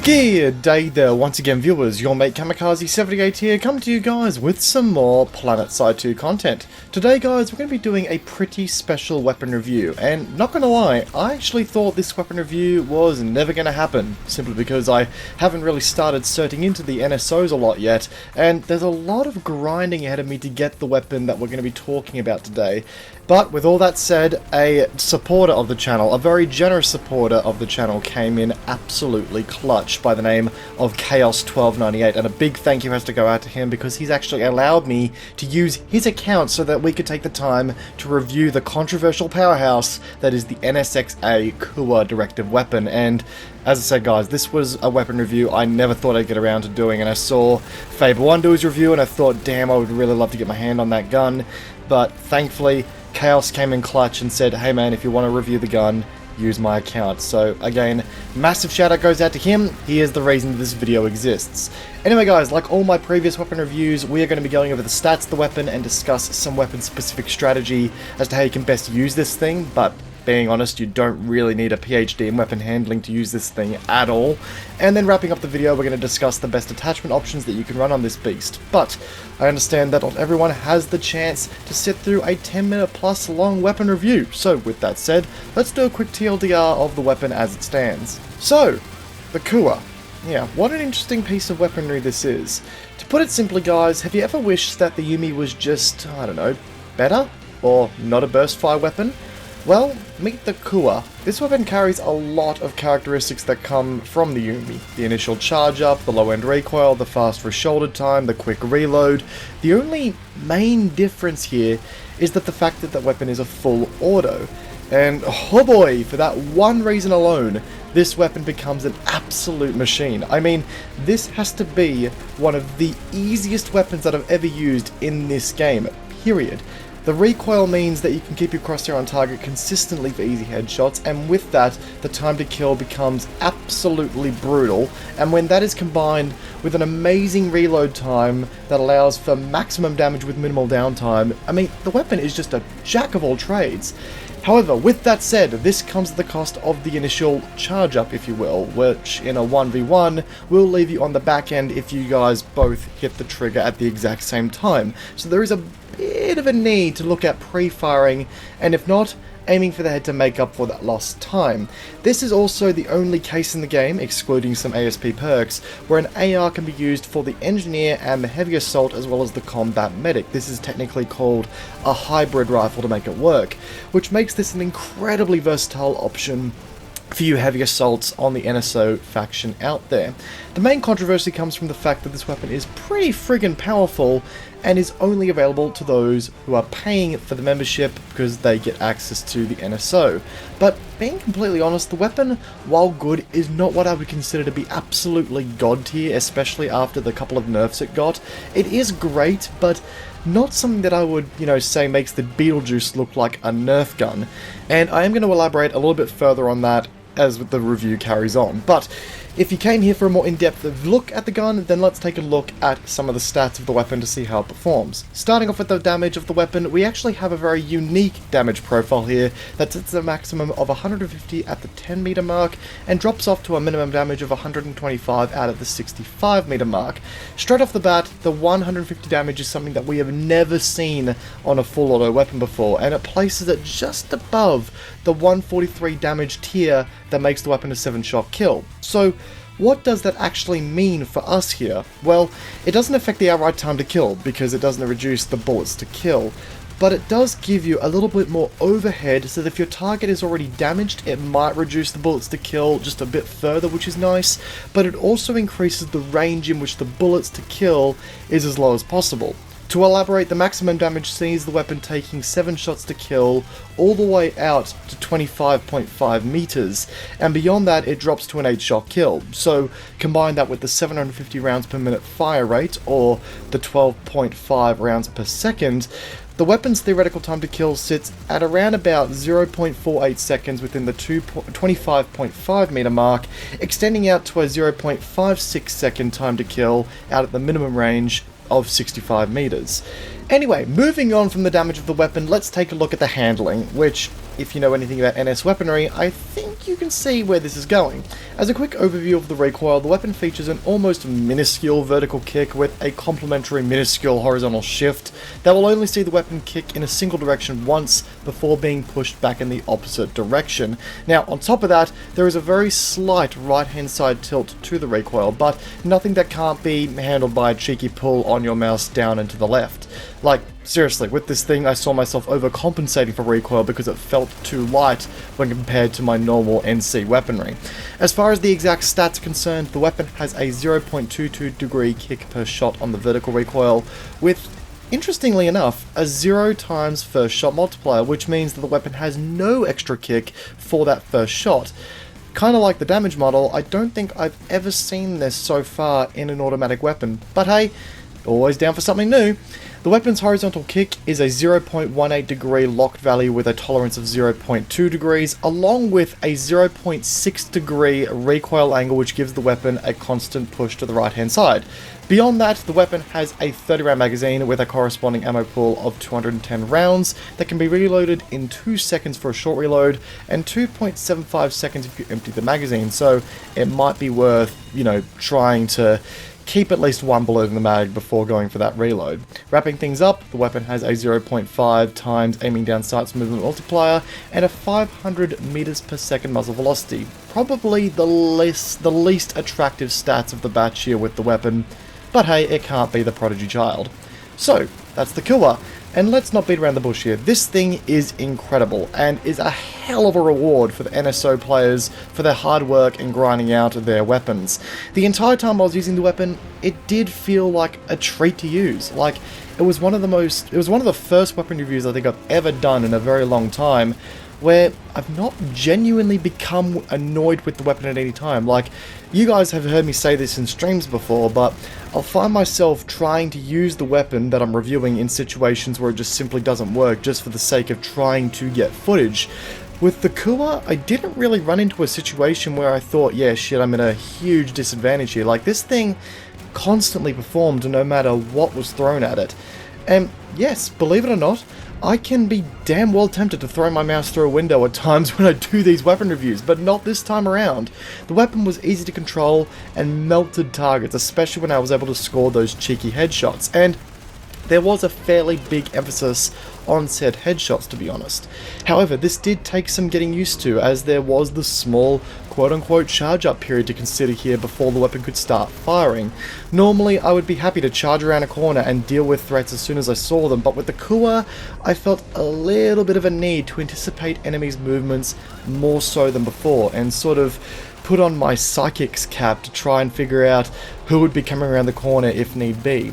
Good day there once again, viewers. Your mate Kamikaze78 here, coming to you guys with some more Planetside 2 content. Today guys, we're going to be doing a pretty special weapon review, and not gonna lie, I actually thought this weapon review was never going to happen, simply because I haven't really started searching into the NSOs a lot yet, and there's a lot of grinding ahead of me to get the weapon that we're going to be talking about today. But with all that said, a supporter of the channel, a very generous supporter of the channel, came in absolutely clutch by the name of Chaos1298, and a big thank you has to go out to him because he's actually allowed me to use his account so that we could take the time to review the controversial powerhouse that is the NSX-A Kuwa directive weapon. And as I said guys, this was a weapon review I never thought I'd get around to doing, and I saw Faber1 do his review and I thought, damn, I would really love to get my hand on that gun, but thankfully Chaos came in clutch and said, hey man, if you want to review the gun, use my account. So again, massive shout out goes out to him. He is the reason this video exists. Anyway guys, like all my previous weapon reviews, we are going to be going over the stats of the weapon and discuss some weapon specific strategy as to how you can best use this thing, but being honest, you don't really need a PhD in weapon handling to use this thing at all. And then wrapping up the video, we're going to discuss the best attachment options that you can run on this beast. But I understand that not everyone has the chance to sit through a 10-minute plus long weapon review. So with that said, let's do a quick TLDR of the weapon as it stands. So, the Kuwa. Yeah, what an interesting piece of weaponry this is. To put it simply guys, have you ever wished that the Yumi was just, I don't know, better? Or not a burst fire weapon? Well, meet the Kuwa. This weapon carries a lot of characteristics that come from the Yumi. The initial charge up, the low end recoil, the fast shoulder time, the quick reload. The only main difference here is that the fact that the weapon is a full auto. And oh boy, for that one reason alone, this weapon becomes an absolute machine. I mean, this has to be one of the easiest weapons that I've ever used in this game, period. The recoil means that you can keep your crosshair on target consistently for easy headshots, and with that, the time to kill becomes absolutely brutal, and when that is combined with an amazing reload time that allows for maximum damage with minimal downtime, I mean, the weapon is just a jack of all trades. However, with that said, this comes at the cost of the initial charge up, if you will, which in a 1v1 will leave you on the back end if you guys both hit the trigger at the exact same time. So there is a bit of a need to look at pre-firing, and if not, aiming for the head to make up for that lost time. This is also the only case in the game, excluding some ASP perks, where an AR can be used for the engineer and the heavy assault as well as the combat medic. This is technically called a hybrid rifle to make it work, which makes this an incredibly versatile option for you heavy assaults on the NSO faction out there. The main controversy comes from the fact that this weapon is pretty friggin' powerful and is only available to those who are paying for the membership because they get access to the NSO. But being completely honest, the weapon, while good, is not what I would consider to be absolutely god tier, especially after the couple of nerfs it got. It is great, but not something that I would, say makes the Beetlejuice look like a Nerf gun. And I am going to elaborate a little bit further on that as the review carries on. But if you came here for a more in-depth look at the gun, then let's take a look at some of the stats of the weapon to see how it performs. Starting off with the damage of the weapon, we actually have a very unique damage profile here that sets a maximum of 150 at the 10 meter mark and drops off to a minimum damage of 125 out of the 65 meter mark. Straight off the bat, the 150 damage is something that we have never seen on a full auto weapon before, and it places it just above the 143 damage tier that makes the weapon a 7-shot kill. So what does that actually mean for us here? Well, it doesn't affect the outright time to kill because it doesn't reduce the bullets to kill, but it does give you a little bit more overhead so that if your target is already damaged, it might reduce the bullets to kill just a bit further, which is nice, but it also increases the range in which the bullets to kill is as low as possible. To elaborate, the maximum damage sees the weapon taking 7 shots to kill all the way out to 25.5 meters, and beyond that it drops to an 8-shot kill. So combine that with the 750 rounds per minute fire rate, or the 12.5 rounds per second, the weapon's theoretical time to kill sits at around about 0.48 seconds within the 25.5 meter mark, extending out to a 0.56 second time to kill out at the minimum range of 65 meters. Anyway, moving on from the damage of the weapon, let's take a look at the handling, which, if you know anything about NS weaponry, I think think you can see where this is going. As a quick overview of the recoil, the weapon features an almost minuscule vertical kick with a complementary minuscule horizontal shift that will only see the weapon kick in a single direction once before being pushed back in the opposite direction. Now, on top of that, there is a very slight right-hand side tilt to the recoil, but nothing that can't be handled by a cheeky pull on your mouse down and to the left. Like, seriously, with this thing I saw myself overcompensating for recoil because it felt too light when compared to my normal NC weaponry. As far as the exact stats are concerned, the weapon has a 0.22 degree kick per shot on the vertical recoil, with, interestingly enough, a 0 times first shot multiplier, which means that the weapon has no extra kick for that first shot. Kinda like the damage model, I don't think I've ever seen this so far in an automatic weapon, but hey, always down for something new. The weapon's horizontal kick is a 0.18 degree locked value with a tolerance of 0.2 degrees, along with a 0.6 degree recoil angle which gives the weapon a constant push to the right hand side. Beyond that, the weapon has a 30 round magazine with a corresponding ammo pool of 210 rounds that can be reloaded in 2 seconds for a short reload and 2.75 seconds if you empty the magazine, so it might be worth, trying to keep at least one bullet in the mag before going for that reload. Wrapping things up, the weapon has a 0.5 times aiming down sights movement multiplier and a 500 meters per second muzzle velocity. Probably the least attractive stats of the batch here with the weapon, but hey, it can't be the prodigy child. So, that's the Kuwa. And let's not beat around the bush here, this thing is incredible and is a hell of a reward for the NSO players for their hard work and grinding out their weapons. The entire time I was using the weapon, it did feel like a treat to use. Like, it was one of the first weapon reviews I think I've ever done in a very long time where I've not genuinely become annoyed with the weapon at any time. Like, you guys have heard me say this in streams before, but I'll find myself trying to use the weapon that I'm reviewing in situations where it just simply doesn't work just for the sake of trying to get footage. With the Kuwa, I didn't really run into a situation where I thought, yeah, shit, I'm in a huge disadvantage here. Like, this thing constantly performed no matter what was thrown at it. And yes, believe it or not, I can be damn well tempted to throw my mouse through a window at times when I do these weapon reviews, but not this time around. The weapon was easy to control and melted targets, especially when I was able to score those cheeky headshots, and there was a fairly big emphasis on said headshots, to be honest. However, this did take some getting used to, as there was the small quote-unquote charge-up period to consider here before the weapon could start firing. Normally, I would be happy to charge around a corner and deal with threats as soon as I saw them, but with the Kuwa, I felt a little bit of a need to anticipate enemies' movements more so than before, and sort of put on my psychic's cap to try and figure out who would be coming around the corner if need be.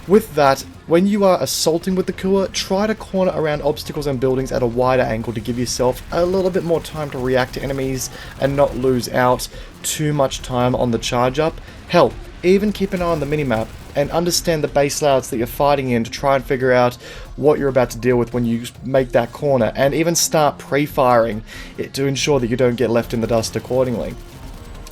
With that, when you are assaulting with the Kuwa, try to corner around obstacles and buildings at a wider angle to give yourself a little bit more time to react to enemies and not lose out too much time on the charge up. Hell, even keep an eye on the minimap and understand the base layouts that you're fighting in to try and figure out what you're about to deal with when you make that corner, and even start pre-firing it to ensure that you don't get left in the dust accordingly.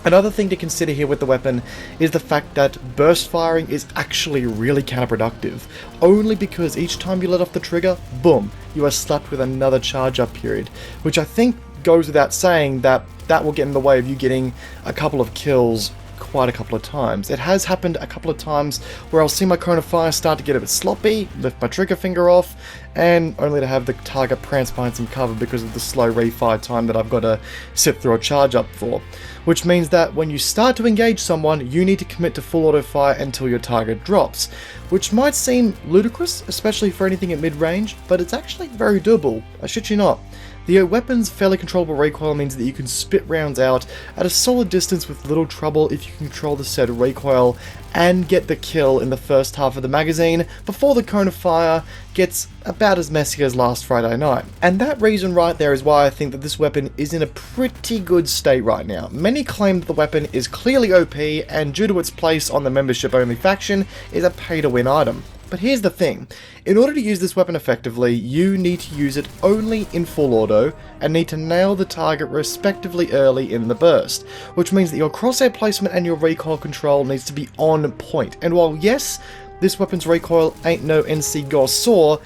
Another thing to consider here with the weapon is the fact that burst firing is actually really counterproductive, only because each time you let off the trigger, boom, you are slapped with another charge up period, which I think goes without saying that will get in the way of you getting a couple of kills quite a couple of times. It has happened a couple of times where I'll see my cone of fire start to get a bit sloppy, lift my trigger finger off, and only to have the target prance behind some cover because of the slow refire time that I've got to sit through a charge up for. Which means that when you start to engage someone, you need to commit to full auto fire until your target drops, which might seem ludicrous, especially for anything at mid-range, but it's actually very doable, I shit you not. The weapon's fairly controllable recoil means that you can spit rounds out at a solid distance with little trouble if you can control the said recoil and get the kill in the first half of the magazine before the cone of fire gets about as messy as last Friday night. And that reason right there is why I think that this weapon is in a pretty good state right now. Many claim that the weapon is clearly OP, and due to its place on the membership only faction, is a pay to win item. But here's the thing, in order to use this weapon effectively, you need to use it only in full auto, and need to nail the target respectively early in the burst, which means that your crosshair placement and your recoil control needs to be on point. And while yes, this weapon's recoil ain't no NC Goss saw,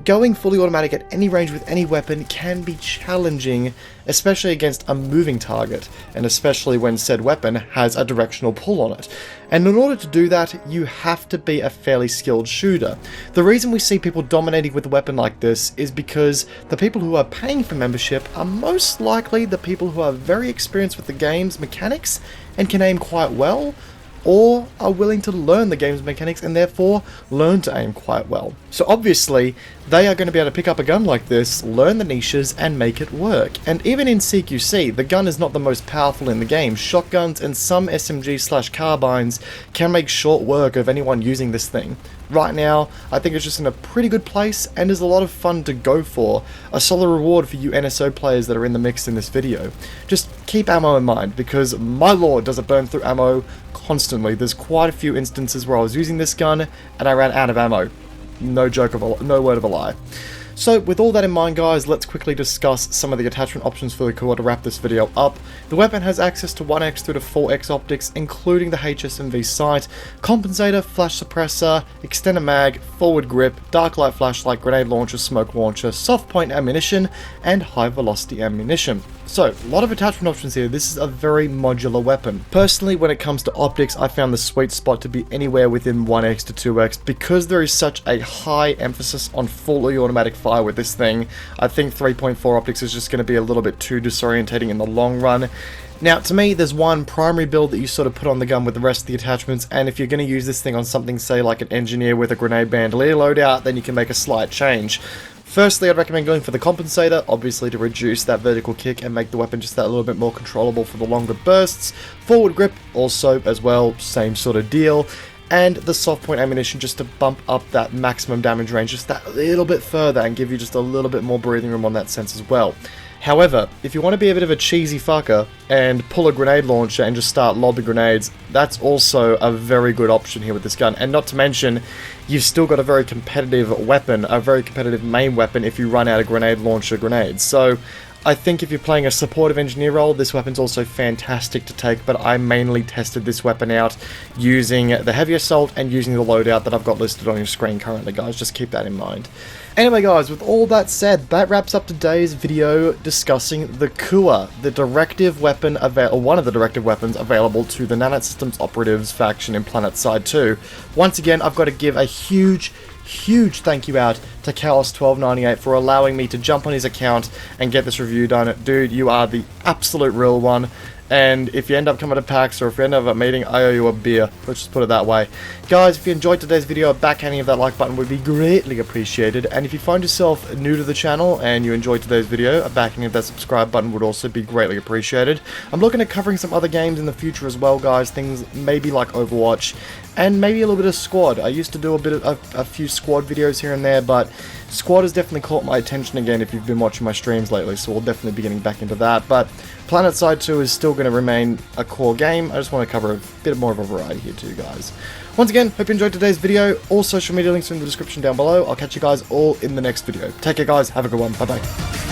going fully automatic at any range with any weapon can be challenging, especially against a moving target, and especially when said weapon has a directional pull on it. And in order to do that, you have to be a fairly skilled shooter. The reason we see people dominating with a weapon like this is because the people who are paying for membership are most likely the people who are very experienced with the game's mechanics and can aim quite well, or are willing to learn the game's mechanics and therefore learn to aim quite well. So obviously, they are going to be able to pick up a gun like this, learn the niches, and make it work. And even in CQC, the gun is not the most powerful in the game. Shotguns and some SMG/carbines can make short work of anyone using this thing. Right now, I think it's just in a pretty good place and is a lot of fun to go for. A solid reward for you NSO players that are in the mix in this video. Just keep ammo in mind, because my lord does it burn through ammo constantly. There's quite a few instances where I was using this gun and I ran out of ammo. No word of a lie. So with all that in mind, guys, let's quickly discuss some of the attachment options for the Kuwa to wrap this video up. The weapon has access to 1x through to 4x optics, including the HSMV sight, compensator, flash suppressor, extended mag, forward grip, dark light flashlight, grenade launcher, smoke launcher, soft point ammunition, and high velocity ammunition. So, a lot of attachment options here. This is a very modular weapon. Personally, when it comes to optics, I found the sweet spot to be anywhere within 1x to 2x, because there is such a high emphasis on fully automatic fire with this thing. I think 3.4 optics is just going to be a little bit too disorientating in the long run. Now, to me, there's one primary build that you sort of put on the gun with the rest of the attachments, and if you're going to use this thing on something, say, like an engineer with a grenade bandolier loadout, then you can make a slight change. Firstly, I'd recommend going for the compensator, obviously to reduce that vertical kick and make the weapon just that little bit more controllable for the longer bursts. Forward grip, also as well, same sort of deal. And the soft point ammunition just to bump up that maximum damage range just that little bit further and give you just a little bit more breathing room on that sense as well. However, if you want to be a bit of a cheesy fucker and pull a grenade launcher and just start lobbing grenades, that's also a very good option here with this gun. And not to mention, you've still got a very competitive weapon, a very competitive main weapon if you run out of grenade launcher grenades. So I think if you're playing a supportive engineer role, this weapon's also fantastic to take, but I mainly tested this weapon out using the heavy assault and using the loadout that I've got listed on your screen currently, guys. Just keep that in mind. Anyway, guys, with all that said, that wraps up today's video discussing the Kuwa, the directive weapon, or one of the directive weapons available to the Nanosystems Operatives faction in Planetside 2. Once again, I've got to give a huge thank you out to Chaos1298 for allowing me to jump on his account and get this review done. Dude, you are the absolute real one. And if you end up coming to PAX, or if you end up at a meeting, I owe you a beer. Let's just put it that way. Guys, if you enjoyed today's video, a backhanding of that like button would be greatly appreciated. And if you find yourself new to the channel and you enjoyed today's video, a backhanding of that subscribe button would also be greatly appreciated. I'm looking at covering some other games in the future as well, guys. Things maybe like Overwatch, and maybe a little bit of Squad. I used to do a few Squad videos here and there, but Squad has definitely caught my attention again if you've been watching my streams lately, so we'll definitely be getting back into that. But Planetside 2 is still going to remain a core game. I just want to cover a bit more of a variety here too, guys. Once again, hope you enjoyed today's video. All social media links are in the description down below. I'll catch you guys all in the next video. Take care, guys. Have a good one. Bye-bye.